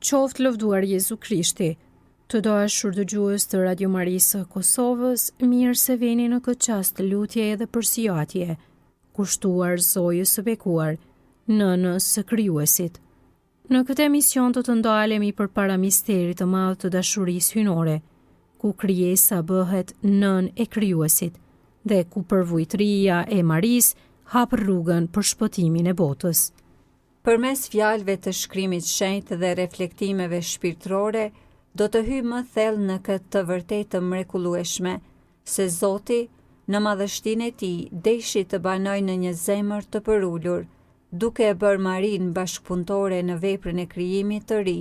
Qoftë lëvduar Jezu Krishti. Të dashur dëgjues të Radio Marisë Kosovës, mirë se vini në këtë çast lutje edhe përsëritje, kushtuar Zojës së bekuar, Nënës së Krijuesit. Në këtë emision do të ndalemi përpara misterit të madh të dashurisë hyjnore, ku krijesa bëhet nën e Krijuesit dhe ku përvujtëria e Marisë hap rrugën për shpëtimin e botës. Përmes fjalëve të shkrimit shenjtë dhe reflektimeve shpirtërore, do të hyjë më thellë në këtë të vërtetë të mrekullueshme, se Zoti, në madhështinë e Tij, deshi të banojë në një zemër të përulur, duke e bërë Marinë bashkëpunëtore në veprën e krijimit të ri.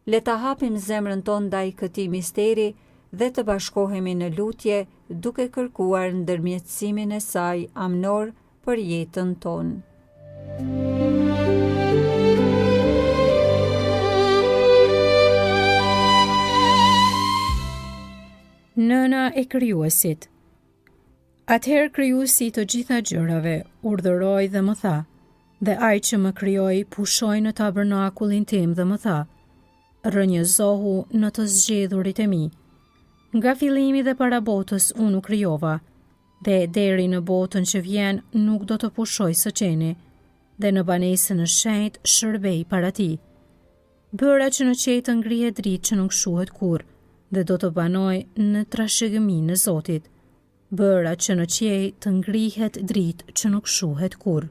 Le ta hapim zemrën tonë ndaj këtij misteri dhe të bashkohemi në lutje, duke kërkuar ndërmjetësimin e Saj amnor për jetën tonë. Nëna e Krijuesit. Atëherë Krijuesi të gjitha gjërave urdhëroi dhe më tha: "Dhe ai që më krijoi pushoi në tabernakullin tim dhe më tha: Rrënjëzohu në të zgjedhurit e mi. Nga fillimi dhe para botës unë u krijova, dhe deri në botën që vjen nuk do të pushoj së qeni, dhe në banesën e shenjtë shërbej para Ti. Bëra që në qejë të ngrihet dritë që nuk shuhet kurrë, dhe do të banoj në trashëgiminë e Zotit. Bëra që në qejë të ngrihet dritë që nuk shuhet kurrë."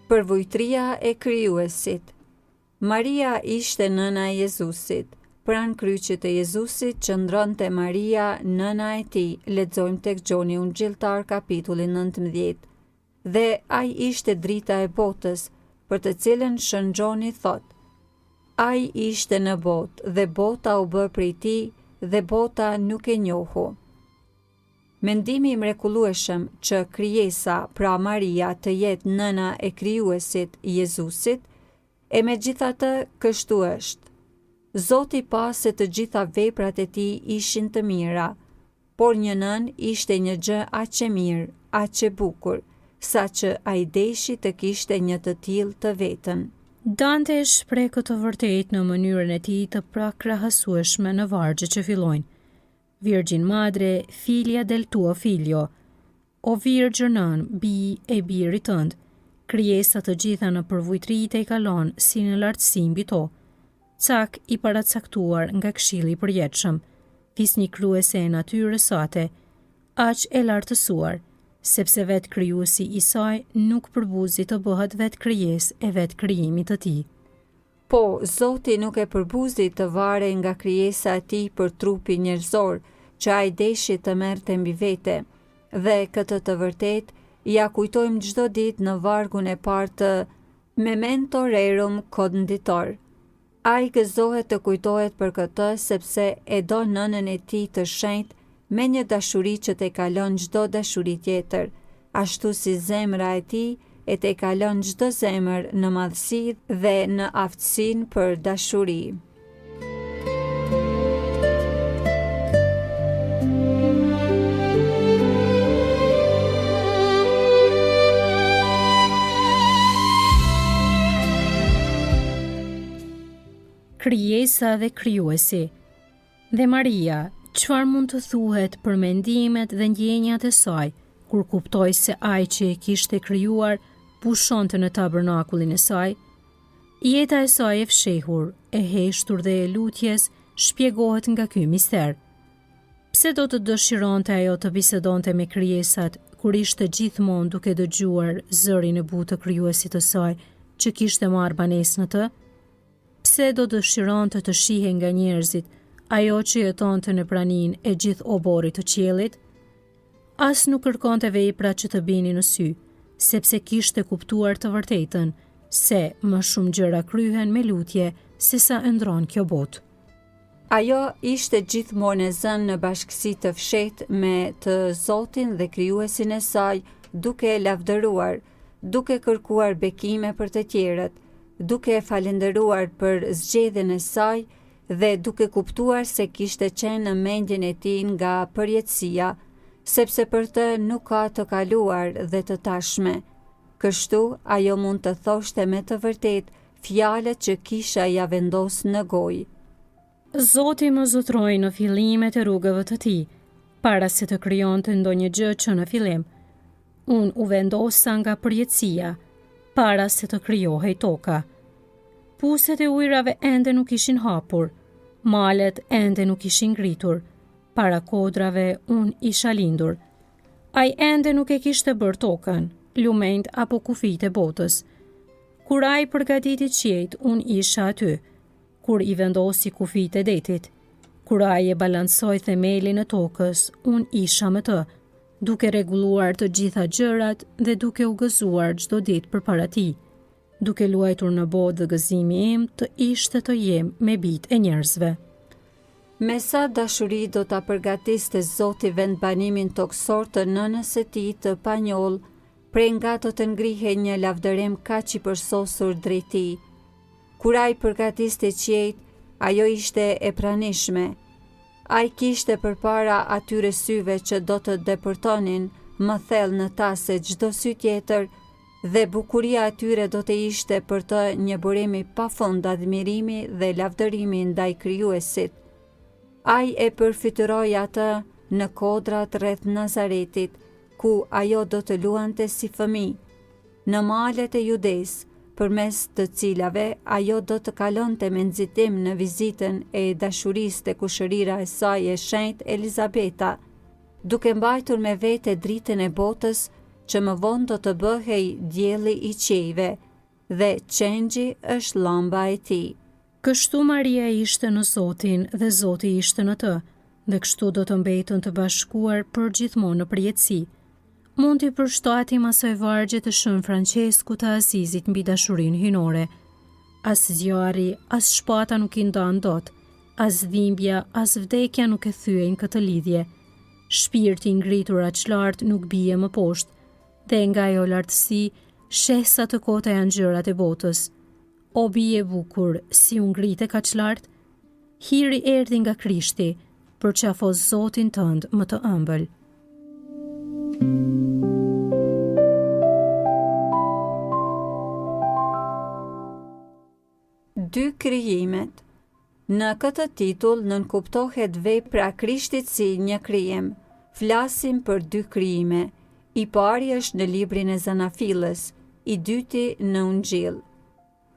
Përvujtëria e Krijuesit. Maria ishte nëna e Jezusit. Pranë kryqit të Jezusit qëndronte Maria, nëna e Tij, lexojmë tek Gjoni Ungjilltar kapitulli 19. Dhe ai ishte drita e botës, për të cilën Shën Gjoni thot: "Ai ishte në botë dhe bota u bë prej Tij dhe bota nuk e njohu." Mendimi i mrekullueshëm që krijesa, pra Maria, të jetë nëna e Krijuesit, Jezusit, e megjithatë kështu është. Zoti pa se të gjitha veprat e Tij ishin të mira, por një nën ishte një gjë aq e mirë, aq e bukur, saqë ai deshi të kishte një të tillë të vetën. Dante shpreh këtë vërtetë në mënyrën e tij të pakrahasueshme në vargjet që fillojnë: Virgin Madre, filia del tuo figlio, o Virgë nën, bi e birit tënd, krijesa të gjitha në përvujtëri te kalon si në lartësi mbi to, cak i paracaktuar nga Këshilli i përjetshëm, fisnikruese e natyrës sate, aq e lartësuar, sepse vetë Krijuesi i saj nuk përbuzi të bëhet vetë krijesë e vetë krijimit të Tij. Po, Zoti nuk e përbuzi të varej nga krijesa e Tij për trupi njerëzor, që ai deshi të merrte mbi vete, dhe këtë të vërtetë ja kujtojmë çdo ditë në vargun e parë të Memento Rerum Conditor. Ai gëzohet të kujtohet për këtë sepse e do nënën e Tij të shenjtë me një dashuri që te kalon çdo dashuri tjetër, ashtu si zemra e Tij e te kalon çdo zemër në madhësi dhe në aftësinë për dashuri. Krijesa dhe Krijuesi. Dhe Maria, çfarë mund të thuhet për mendimet dhe ndjenjat e saj kur kuptoi se ai që e kishte krijuar pushonte në tabernakullin e saj? Jeta e saj e fshehur, e heshtur dhe e lutjes shpjegohet nga ky mister. Pse do të dëshironte ajo të bisedonte me krijesat kur ishte gjithmonë duke dëgjuar zërin e butë të Krijuesit të saj që kishte marrë banesë në të? Pse do dëshironte të shihej nga njerëzit ajo që jetonte në praninë e gjithë oborit të qiellit? As nuk kërkonte vepra që të binin në sy, sepse kishte kuptuar të vërtetën se më shumë gjëra kryhen me lutje se sa ndron kjo botë. Ajo ishte gjithmonë e zënë në bashkësi të fshehtë me të Zotin dhe Krijuesin e saj, duke e lavdëruar, duke kërkuar bekime për të tjerët, duke e falenderuar për zgjedhjen e saj dhe duke kuptuar se kishte qenë në mendjen e tij nga përjetësia, sepse për të nuk ka të kaluar dhe të tashme. Kështu, ajo mund të thoshte me të vërtet fjalët që kisha ja vendos në gojë. Zoti më zotroi në fillimet e rrugëve të tij, para se të krijonte ndonjë gjë që në fillim. Unë u vendosa nga përjetësia, para se të krijohej toka. Puset e ujrave ende nuk ishin hapur, malet ende nuk ishin ngritur, para kodrave unë isha lindur. Ai ende nuk e kishte bërë tokën, lumejt apo kufijt e botës. Kur ai përgatiti qiejt, unë isha aty. Kur i vendosi kufijt e detit, kur ai e balancoi themelin e tokës, unë isha me të, duke rregulluar të gjitha gjërat dhe duke u gëzuar çdo ditë përpara tij, duke luajtur në botë dhe gëzimi im të ishte të jem me bijtë e njerëzve. Me sa dashuri do ta përgatiste Zoti vendbanimin toksor të nënës së tij të panjoll, prej nga do të ngrihej një lavdërim kaq i përsosur drejt tij. Kur ai përgatiste qiejt, ajo ishte e pranishme. Ai kishte përpara atyre syve që do të depërtonin më thellë në ta se çdo sy tjetër, dhe bukuria atyre do të ishte për të një burim i pafund admirimi dhe lavdërimi ndaj krijuesit. Ai e përfytyroi atë në kodrat rreth Nazaretit, ku ajo do të luante si fëmijë, në malet e Judes, përmes të cilave ajo do të kalonte me nxitim në vizitën e dashurisë te kushërira e saj e shenjtë Elizabeta, duke mbajtur me vete dritën e botës që më vonë do të bëhej dielli i qiejve, dhe qengji është llamba e tij. Kështu Maria ishte në Zotin dhe Zoti ishte në të, dhe kështu do të mbetën të bashkuar për gjithmonë në përjetësi. Mund t'i përshtatim asaj vargje të Shën Francesku të Azizit mbi dashurinë hynore. As zjarri, as shpata nuk i ndan dot, as dhimbja, as vdekja nuk e thyejnë këtë lidhje. Shpirti ngritur aq lart nuk bie më poshtë, dhe nga ajo lartësi shesa të kota janë gjërat e botës. O bie bukur, si u ngrite kaq lart? Hiri erdhi nga Krishti, përqafos Zotin tënd më të ëmbël. Dy krijimet. Në këtë titull nënkuptohet vepra Krishtit si një krijim. Flasim për dy krijime. I pari është në librin e Zanafillës, i dyti në Ungjil.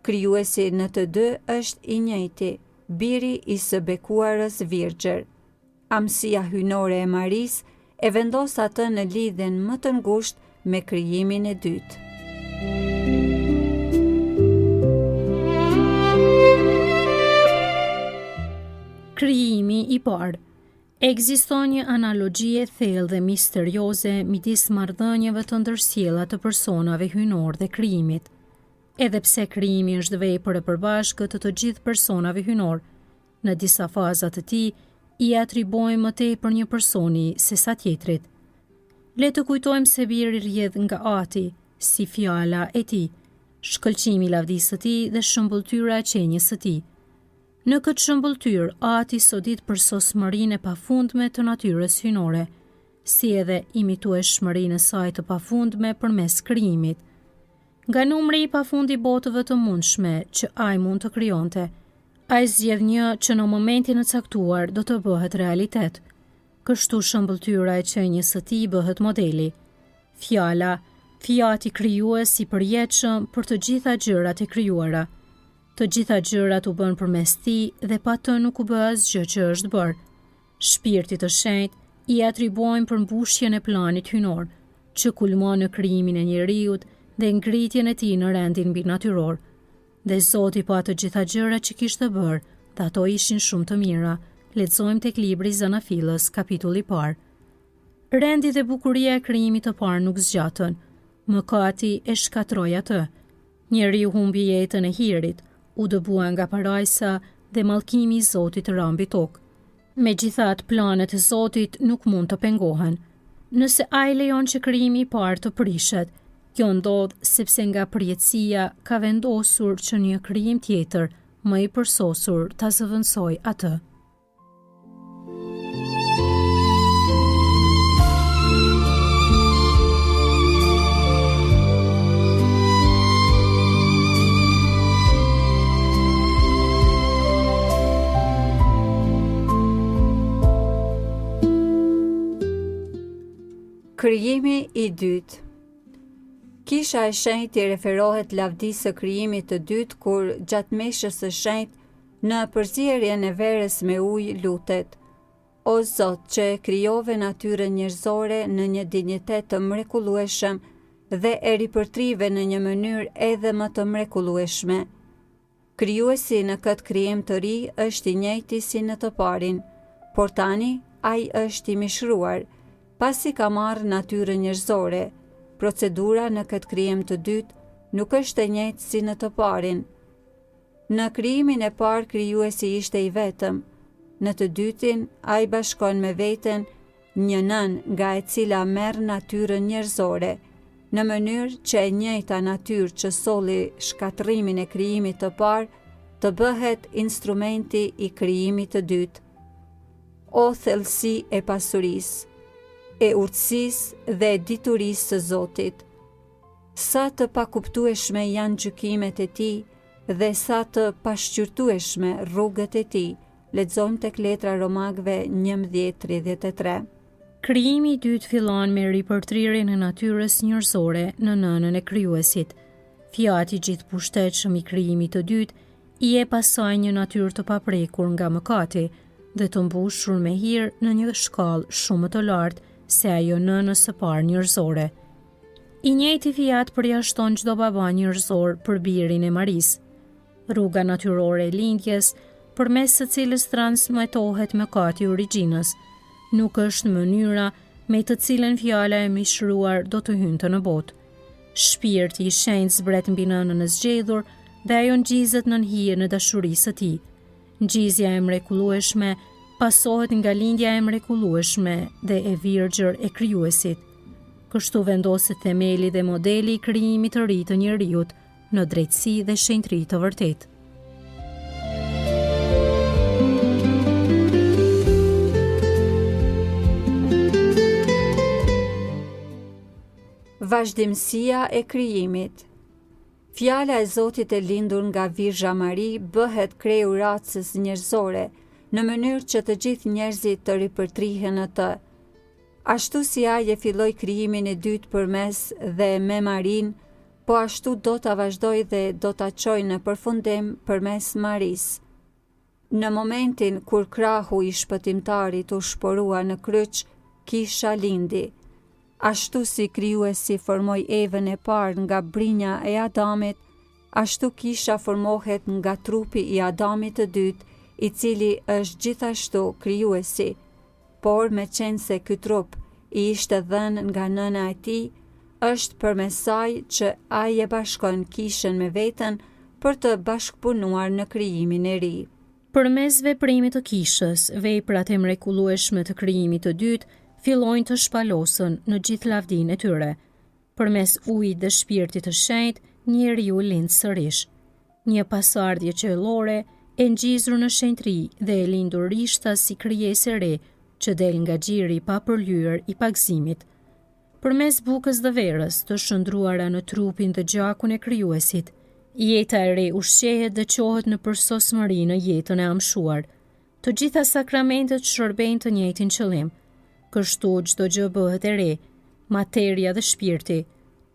Krijuesi në të dy është i njëjti, biri i së bekuarës Virgjër. Amësia hynore e Marisë e vendos atë në lidhjen më të ngushtë me krijimin e dytë. Krijimi i parë. Ekziston një analogji e thellë dhe misterioze midis marrëdhënieve të ndërsjella të personave hynor dhe krijimit. Edhe pse krijimi është vepër e përbashkët të gjithë personave hynor, në disa faza të tij i atribuojmë më tepër një personi se sa tjetrit. Le të kujtojmë se biri rrjedh nga Ati, si fjala e tij, shkëlqimi i lavdisë së tij dhe shëmbulltyra e qenjes së tij. Në këtë shëmbulltyr, Ati sodit për sosmërinë e pafundme të natyrës hynore, si edhe imitue shmërinë e saj të pafundme përmes krijimit. Nga numri i pafund i botëve të mundshme që ai mund të krijonte, ai zgjedh një që në momentin e caktuar do të bëhet realitet. Kështu shëmbulltyra e qenjes së tij bëhet modeli. Fjala, fjati krijues i përjetshëm për të gjitha gjërat e krijuara. Të gjitha gjërat u bën përmes tij dhe pa të nuk u bë asgjë që është bërë. Shpirti të shenjtë i atribuojmë përmbushjen e planit hynor, që kulmon në krijimin e njeriut dhe ngritjen e tij në rendin mbinatyror. Dhe Zoti pa të gjitha gjërat që kishte bërë, dhe ato ishin shumë të mira. Lexojmë tek libri i Zanafillës, kapitulli i parë. Rendi dhe bukuria e krijimit të parë nuk zgjatën. Mëkati e shkatroi atë. Njeriu humbi jetën e hirit, u dëbua nga parajsa dhe mallkimi i Zotit rambi tokë. Megjithatë, planet e Zotit nuk mund të pengohen. Nëse ai lejon që krijimi i parë të prishet, Kjo ndodh sepse nga përjetësia ka vendosur që një krijim tjetër, më i përsosur, ta zëvendësoj atë. Krijimi i dytë. Kisha e shenjtë i referohet lavdisë së krijimit të dytë kur gjatë meshës së shenjtë në përzierjen e verës me ujë lutet: O Zot, që e krijove natyrën njerëzore në një dinjitet të mrekullueshëm dhe e ripërtrive në një mënyrë edhe më të mrekullueshme. Krijuesi në këtë krijim të ri është i njëjti si në të parin, por tani ai është i mishruar, pasi ka marrë natyrën njerëzore. Procedura në këtë krijim të dytë nuk është e njëjtë si në të parin. Në krijimin e parë krijuesi ishte i vetëm. Në të dytin ai bashkon me veten një nën nga e cila merr natyrën njerëzore, në mënyrë që e njëjta natyrë që solli shkatërimin e krijimit të parë të bëhet instrumenti i krijimit të dytë. O thellësi e pasurisë, e urtësisë dhe diturisë së Zotit. Sa të pakuptueshme janë gjykimet e tij dhe sa të pashqyrtueshme rrugët e tij. Lexojmë tek letra Romakëve 11:33. Krijimi i dytë fillon me ripërtrirjen e natyrës njerëzore në nënën e krijuesit. Fjati gjithëpushtetshëm i krijimit të dytë i jep asaj një natyrë të paprekur nga mëkati dhe të mbushur me hir në një shkallë shumë të lartë se ajo nënës së parë njerëzore. I njëjti fijat përjashton çdo baba njerëzor për birin e Marisë. Rruga natyrore e lindjes, përmes së cilës transmetohet mëkati origjinës, nuk është mënyra me të cilën fjala e mishruar do të hynte në botë. Shpirti i shenjtë zbret mbi nënën e zgjedhur dhe ajo ngjizet nën hijen e dashurisë së tij. Ngjizja e mrekullueshme pasohet nga lindja e mrekullueshme dhe e virgjër e krijuesit. Kështu vendoset themeli dhe modeli i krijimit të ri të njerëzit në drejtësi dhe shenjtëri të vërtetë. Vazhdimësia e krijimit. Fjala e Zotit e lindur nga Virgja Mari bëhet krejuracës njerëzore, në mënyrë që të gjithë njerëzit të ripërtrihen atë. Ashtu si ai e filloi krijimin e dytë përmes dhe me Marin, po ashtu do ta vazhdojë dhe do ta çojë në përfundim përmes Marisë. Në momentin kur krahu i shpëtimtarit u shporua në kryq, kisha lindi. Ashtu si krijuesi formoi Evën e parë nga brinja e Adamit, ashtu kisha formohet nga trupi i Adamit të dytë, i cili është gjithashtu krijuesi, por me qenë se ky trup i ishte dhënë nga nëna e tij, është përmes saj që ai e bashkon kishën me veten për të bashkëpunuar në krijimin e ri. Përmes veprimit të kishës, veprat e mrekullueshme të krijimit të dytë fillojnë të shpalosen në gjithë lavdinë e tyre. Përmes ujit dhe shpirtit të shenjtë, njeriu lind sërish. Një pasardhje qiellore e ngjizur në shenjtëri dhe e lindur rishta si krijesë e re që del nga xhiri i papërlyer i pagëzimit. Përmes bukës dhe verës të shndruara në trupin dhe gjakun e krijuesit, jeta e re ushqehet dhe qohet në përsosmëri në jetën e amshuar. Të gjitha sakramentet shërbejnë të njëjtin qëllim. Kështu çdo gjë bëhet e re, materia dhe shpirti,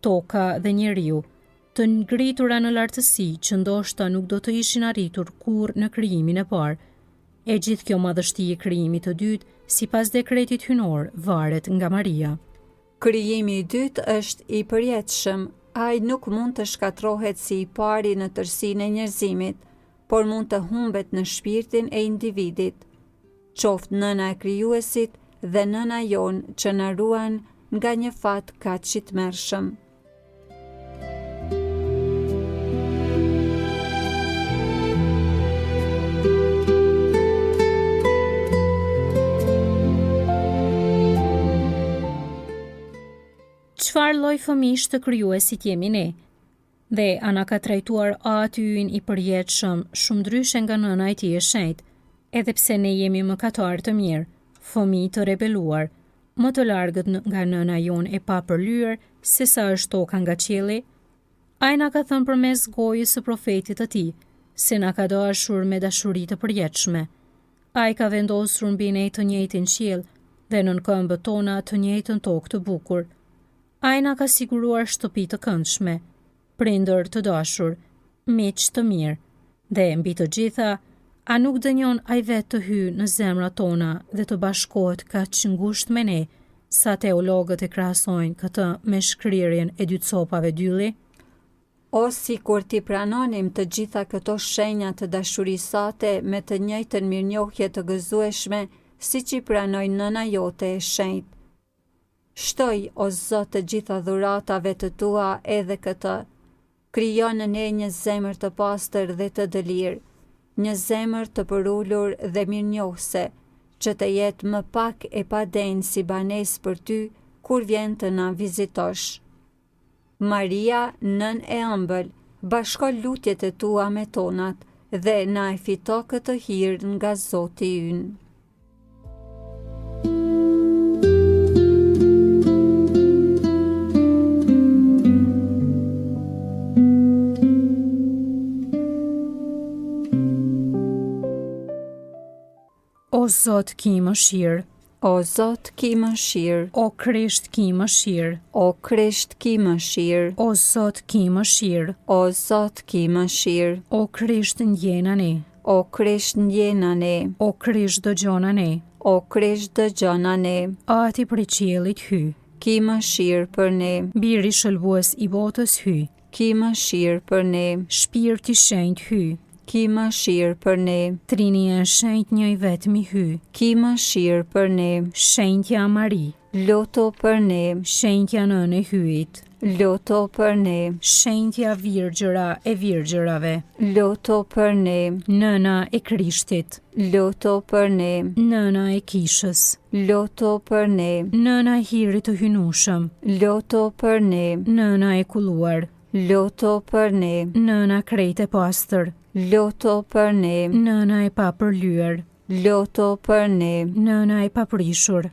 toka dhe njeriu, të ngritura në lartësi që ndoshta nuk do të ishin arritur kurrë në krijimin e parë. E gjithë kjo madhështi e krijimit të dytë, sipas dekretit hynor, varet nga Maria. Krijimi i dytë është i përjetshëm. Ai nuk mund të shkatrohet si i pari në tërësinë e njerëzimit, por mund të humbet në shpirtin e individit. Qoftë nëna e krijuesit dhe nëna jonë që na ruan nga një fat kaq i tmerrshëm. çfarë lloj fëmijësh të krijuesit jemi ne? Dhe ana ka trajtuar Ati ynë i përjetshëm shumë ndryshe nga Nëna e Tij e shenjtë, edhe pse ne jemi mëkatarë të mirë, fëmijë të rebeluar, më të largët nga Nëna jonë e papërlyer se sa është toka nga qielli. Ai na ka thënë përmes gojës së profetit të Tij se na ka dashur me dashuri të përjetshme. Ai ka vendosur mbi ne të njëjtin qiell dhe nën këmbët tona të njëjtën tokë të bukur. Ai na ka siguruar shtëpi të këndshme, prindër të dashur, miq të mirë, dhe mbi të gjitha, a nuk dënjon ai vetë të hyjë në zemrat tona dhe të bashkohet kaq ngushtë me ne, sa teologët e krahasojnë këtë me shkrirjen e 2 copave dylli? O si kur ti pranonim të gjitha këto shenja të dashurisë sate me të njëjtën mirënjohje të gëzueshme, siç i pranoi Nëna jote e shenjtë. Shtoj, o Zot, të gjitha dhuratave të tua edhe këtë. Krijo në ne një zemër të pastër dhe të dëlirë, një zemër të përullur dhe mirënjohëse, që të jetë më pak e padenjë si banesë për ty kur vjen të na vizitosh. Maria, nën e ëmbël, bashko lutjet e tua me tonat dhe na e fito këtë hir nga Zoti ynë. O Zot, ki mëshirë. O Zot, ki mëshirë. O Krisht, ki mëshirë. O Krisht, ki mëshirë. O Zot, ki mëshirë. O Zot, ki mëshirë. O Krisht, ndjena ne. O Krisht, ndjena ne. O Krisht, dëgjona ne. O Krisht, dëgjona ne. Ati prej qiellit hy. Ki mëshirë për ne. Biri shëlbues i botës hy. Ki mëshirë për ne. Shpirti shenjtë hy. Ki mëshirë për ne. Trinia e shenjtë një i vetmi hy. Ki mëshirë për ne. Shenjtja Mari. Loto për ne. Shenjtja Nënë e hyjit. Loto për ne. Shenjtja Virgjëra e virgjërave. Loto për ne. Nëna e Krishtit. Loto për ne. Nëna e kishës. Loto për ne. Nëna e hirit të hynushëm. Loto për ne. Nëna e kulluar. Loto për ne. Nëna krejt e pastër. Loto për ne. Nëna e papërlyer. Loto për ne. Nëna e paprishur.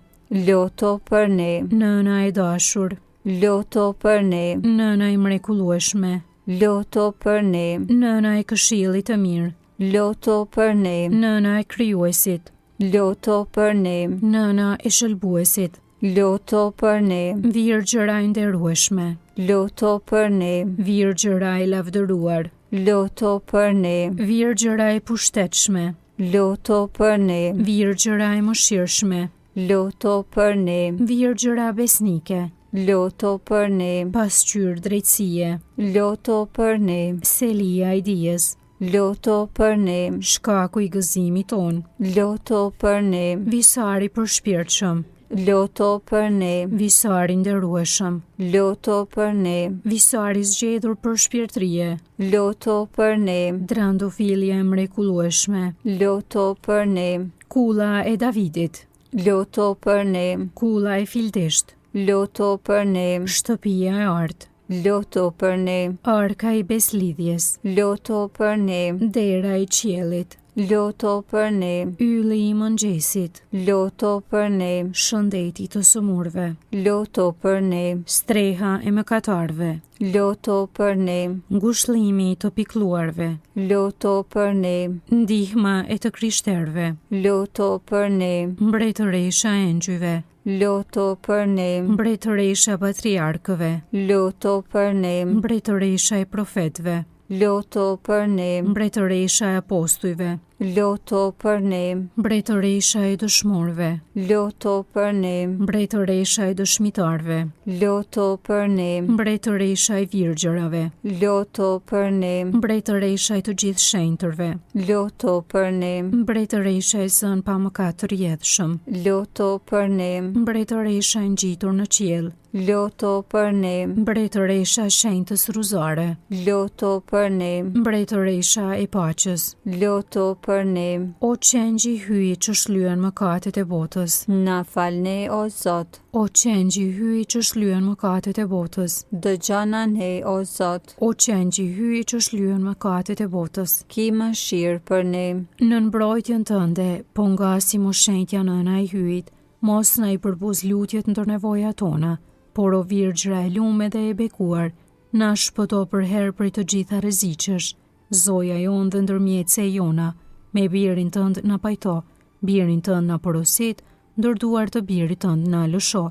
Loto për ne. Nëna e dashur. Loto për ne. Nëna e mrekullueshme. Loto për ne. Nëna e këshillit të mirë. Loto për ne. Nëna e krijuesit. Loto për ne. Nëna e shëlbuesit. Loto për ne. Virgjëra e nderueshme. Loto për ne. Virgjëra e lavdëruar. Loto për ne. Virgjëra e pushtetshme. Loto për ne. Virgjëra e mëshirshme. Loto për ne. Virgjëra besnike. Loto për ne. Pasqyrë drejtësie. Loto për ne. Selia e dijes. Loto për ne. Shkaku i gëzimit ton. Loto për ne. Visari përshpirtshëm. Loto për ne. Visari nderueshëm. Loto për ne. Visari zgjedhur për shpirtërie. Loto për ne. Drandofilja e mrekullueshme. Loto për ne. Kulla e Davidit. Loto për ne. Kulla e Filtisht. Loto për ne. Shtëpia e artë. Loto për ne. Arka i beslidhjes. Loto për ne. Dera i qiellit. Loto për ne. Ylli i mëngjesit. Loto për ne. Shëndeti të sëmurve. Loto për ne. Streha e mëkatarve. Loto për ne. Ngushëllimi i të pikëlluarve. Loto për ne. Ndihma e të krishterëve. Loto për ne. Mbretëresha e engjëjve. Loto për ne. Mbretëresha e patriarkëve. Loto për ne. Mbretëresha e profetëve. Loto për ne. Mbretëresha e apostujve. Loto për ne. Mbretëresha e dëshmorëve. Loto për ne. Mbretëresha e dëshmitarëve. Loto për ne. Mbretëresha e virgjërave. Loto për ne. Mbretëresha e të gjithë shenjtërve. Loto për ne. Mbretëresha e zën pa mëkat të rjedhshëm. Loto për ne. Mbretëresha e ngjitur në qiell. Loto për ne. Mbretëresha e shenjtës ruzare. Loto për ne. Mbretëresha e paqes. Loto për ne. O qengji i hyj që shlyen mëkatet e botës. Na fal ne, o Zot. O qengji i hyj që shlyen mëkatet e botës. Dëgjon na ne, o Zot. O qengji i hyj që shlyen mëkatet e botës. Ki mëshirë për ne. Në mbrojtjen tënde, po nga si moshenjtja nëna e hyjit, mos na i përbuz lutjet ndër nevojat tona, por o Virgjra e lume dhe e bekuar, na shpëto për herë prej të gjitha rreziqesh. Zoja jonë dhe ndërmjetëse e jona, me birin tënd na pajto, birin tënd na porosit, ndërduar të birit tënd na lësho.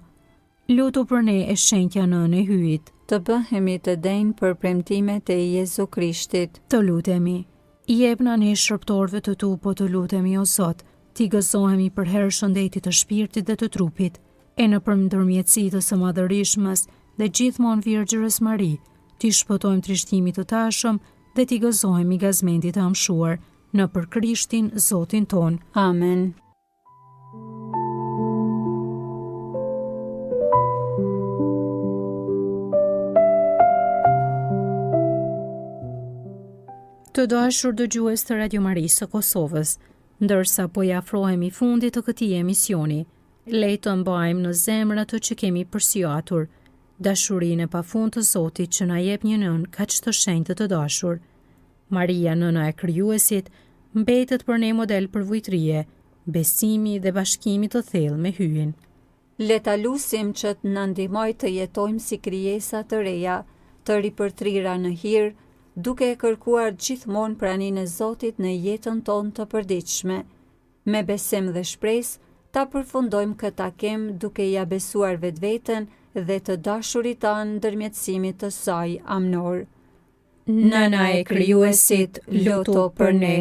Lutu për ne e shenjtja nënë e hyjit. Të bëhemi të denjë për premtimet e Jezu Krishtit. Të lutemi. Jepna ne shërptorëve të tu, po të lutemi o Zot, ti gëzohemi për herë shëndetit të shpirtit dhe të trupit, e në për ndërmjetësitë së madhërishmës dhe gjithmonë Virgjërës Mari, ti shpëtojmë trishtimit të tashëm dhe ti gëzohemi gazmendit të amshuar, në për Krishtin Zotin ton. Amen. Të dashur dëgjues të Radio Marisë së Kosovës, ndërsa po i afrohemi fundit të këtij emisioni, le të mbajmë në zemër atë që kemi përsyatur, dashurinë e pafund të Zotit që na jep një nën kaq të shenjtë të dashur. Maria, nëna e Krijuesit, mbetet për ne model për vujtrie, besimi dhe bashkimi të thellë me hyjin. Le ta lutim që të na ndihmojë të jetojmë si krijesa të reja, të ripërtrira në hir, duke e kërkuar gjithmonë praninë e Zotit në jetën tonë të përditshme. Me besim dhe shpresë, ta përfundojmë këtë takim duke ia besuar vetveten dhe të dashurit tanë ndërmjetësimit të saj amnor. Nëna e Krijuesit, luto për ne.